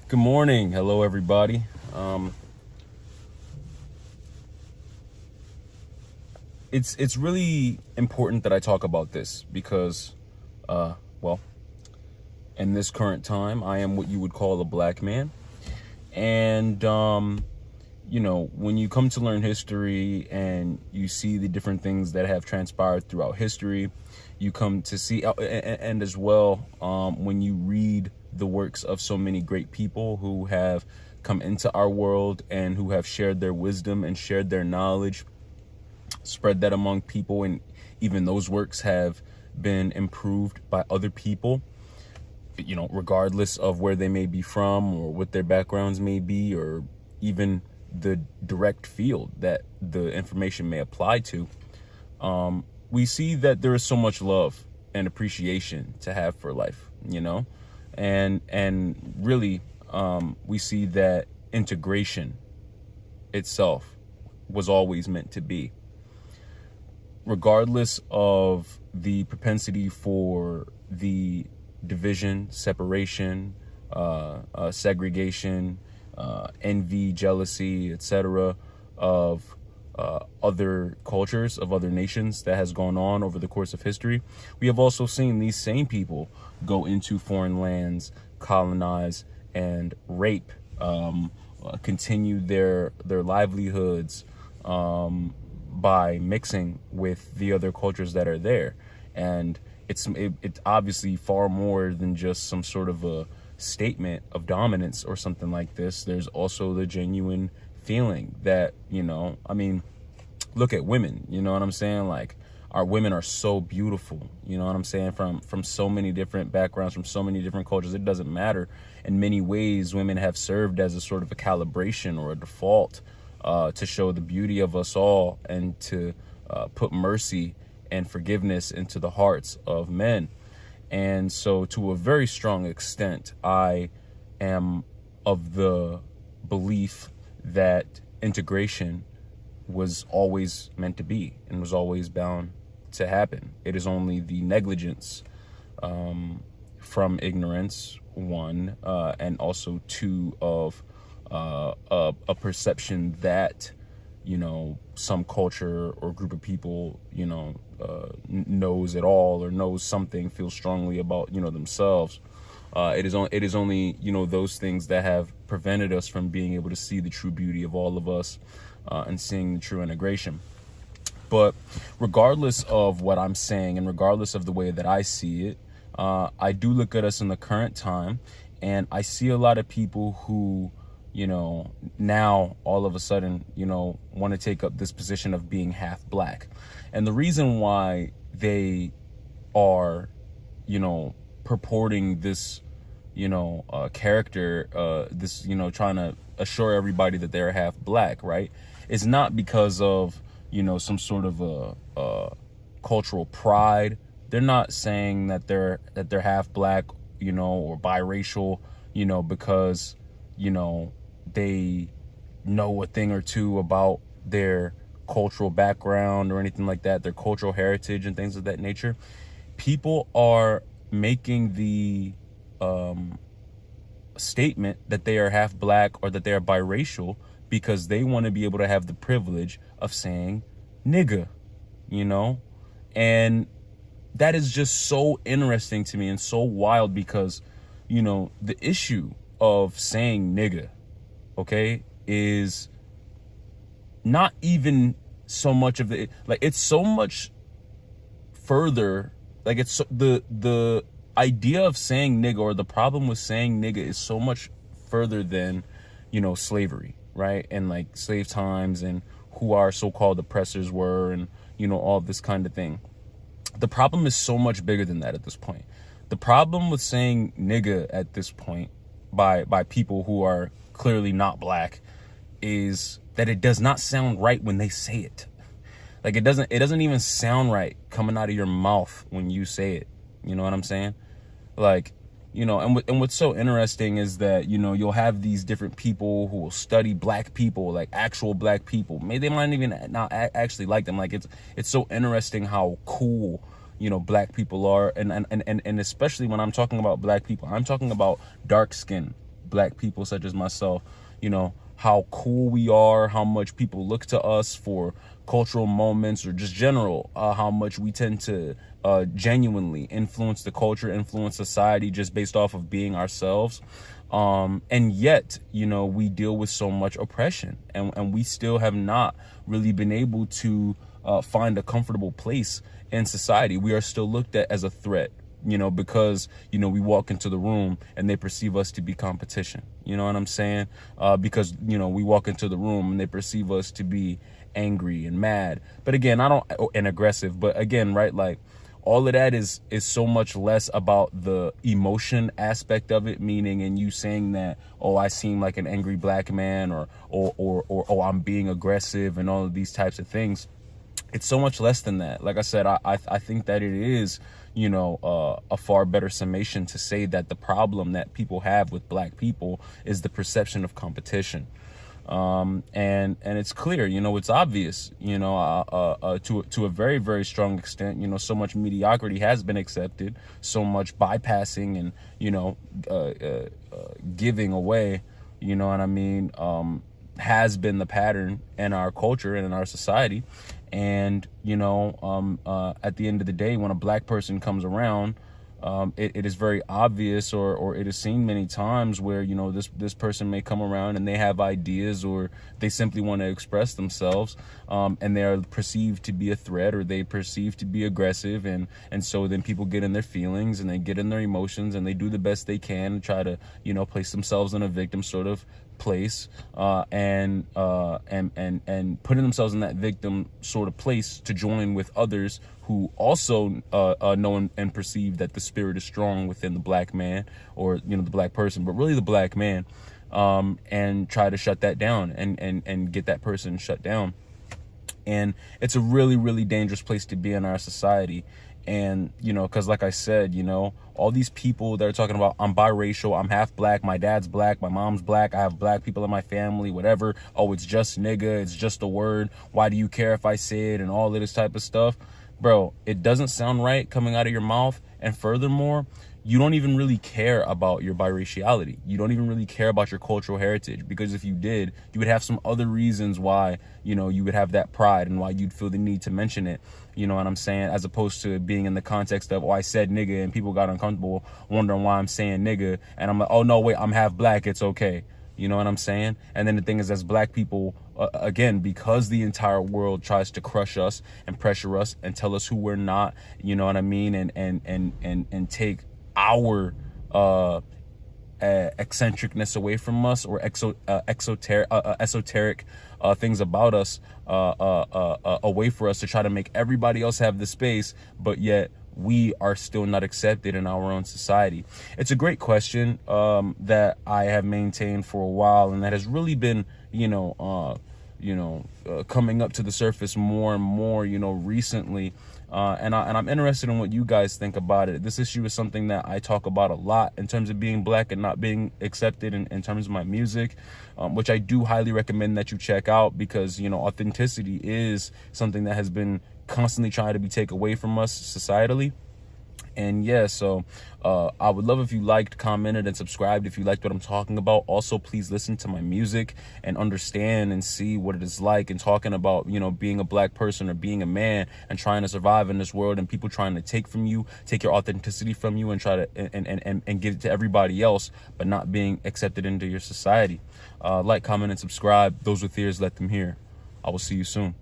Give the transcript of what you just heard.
Good morning. Hello, everybody. It's really important that I talk about this because, well, in this current time, I am what you would call a black man, and when you come to learn history and you see the different things that have transpired throughout history, you come to see, and as well, when you read the works of so many great people who have come into our world and who have shared their wisdom and shared their knowledge, spread that among people, and even those works have been improved by other people, regardless of where they may be from or what their backgrounds may be, or even the direct field that the information may apply to. We see that there is so much love and appreciation to have for life, and really, we see that integration itself was always meant to be, regardless of the propensity for the division, separation, segregation, envy, jealousy, etc. of other cultures, of other nations that has gone on over the course of history. We have also seen these same people go into foreign lands, colonize, and rape, continue their livelihoods, by mixing with the other cultures that are there. And it's obviously far more than just some sort of a statement of dominance or something like this. There's also the genuine feeling that, look at women, you know what I'm saying? Like, our women are so beautiful, you know what I'm saying? From so many different backgrounds, from so many different cultures. It doesn't matter. In many ways, women have served as a sort of a calibration or a default, to show the beauty of us all, and to put mercy and forgiveness into the hearts of men. And so, to a very strong extent, I am of the belief that integration was always meant to be and was always bound to happen. It is only the negligence, from ignorance, one, and also two, of a perception that, some culture or group of people, knows it all, or knows something, feels strongly about, themselves. It is only, those things that have prevented us from being able to see the true beauty of all of us, and seeing the true integration. But regardless of what I'm saying, and regardless of the way that I see it, I do look at us in the current time, and I see a lot of people who, now all of a sudden, want to take up this position of being half black. And the reason why they are, purporting this, character, this, trying to assure everybody that they're half black, right, is not because of, some sort of a cultural pride. They're not saying that they're half black, or biracial, because, they know a thing or two about their cultural background or anything like that, their cultural heritage and things of that nature. People are making the statement that they are half black or that they are biracial because they want to be able to have the privilege of saying nigga, and that is just so interesting to me and so wild, because, the issue of saying nigga, okay, is not even so much of the, like, it's so much further, like, it's so, the idea of saying nigga, or the problem with saying nigga, is so much further than, slavery, right? And like slave times, and who our so-called oppressors were, and, all this kind of thing. The problem is so much bigger than that at this point. The problem with saying nigga at this point by people who are clearly not black is that it does not sound right when they say it. Like, it doesn't even sound right coming out of your mouth when you say it. You know what I'm saying? Like, and what's so interesting is that, you'll have these different people who will study black people, like actual black people. Maybe they might even not actually like them. Like, it's so interesting how cool, black people are. And especially when I'm talking about black people, I'm talking about dark skin, black people such as myself, you know, how cool we are, how much people look to us for cultural moments, or just general, how much we tend to genuinely influence the culture, influence society just based off of being ourselves. And yet, you know, we deal with so much oppression, and we still have not really been able to find a comfortable place in society. We are still looked at as a threat, you know, because, you know, we walk into the room and they perceive us to be competition. You know what I'm saying? Because, you know, we walk into the room and they perceive us to be angry and mad. But again, and aggressive. But again, right, like, all of that is so much less about the emotion aspect of it, meaning, and you saying that, oh, I seem like an angry black man, or oh, I'm being aggressive, and all of these types of things. It's so much less than that. Like I said, I think that it is, you know, a far better summation to say that the problem that people have with black people is the perception of competition. And it's clear, you know, it's obvious, you know, to a very, very strong extent. You know, so much mediocrity has been accepted, so much bypassing and, you know, giving away, you know what I mean, has been the pattern in our culture and in our society. And, you know, at the end of the day, when a black person comes around, it is very obvious, or it is seen many times where, you know, this person may come around and they have ideas, or they simply want to express themselves, and they are perceived to be a threat, or they perceived to be aggressive, and so then people get in their feelings and they get in their emotions, and they do the best they can and try to, you know, place themselves in a victim sort of place, and putting themselves in that victim sort of place to join with others who also know and perceive that the spirit is strong within the black man, or, you know, the black person, but really the black man, and try to shut that down and get that person shut down. And it's a really, really dangerous place to be in our society. And, you know, because like I said, you know, all these people that are talking about, I'm biracial, I'm half black, my dad's black, my mom's black, I have black people in my family, whatever. Oh, it's just nigga, it's just a word. Why do you care if I say it, and all of this type of stuff? Bro, it doesn't sound right coming out of your mouth. And furthermore, you don't even really care about your biraciality. You don't even really care about your cultural heritage, because if you did, you would have some other reasons why, you know, you would have that pride and why you'd feel the need to mention it. You know what I'm saying? As opposed to being in the context of, oh, I said nigga, and people got uncomfortable wondering why I'm saying nigga. And I'm like, oh, no, wait, I'm half black. It's okay. You know what I'm saying? And then the thing is, as black people, again, because the entire world tries to crush us and pressure us and tell us who we're not, you know what I mean? And take our eccentricness away from us, or esoteric things about us away for us, to try to make everybody else have the space, but yet we are still not accepted in our own society. It's a great question that I have maintained for a while, and that has really been, coming up to the surface more and more, you know, recently. And I'm interested in what you guys think about it. This issue is something that I talk about a lot in terms of being black and not being accepted in terms of my music, which I do highly recommend that you check out, because, you know, authenticity is something that has been constantly trying to be taken away from us societally. And yeah, so I would love if you liked, commented, and subscribed if you liked what I'm talking about. Also, please listen to my music and understand and see what it is like, and talking about, you know, being a black person or being a man and trying to survive in this world, and people trying to take your authenticity from you, and try to and give it to everybody else, but not being accepted into your society. Like, comment, and subscribe. Those with ears, let them hear. I will see you soon.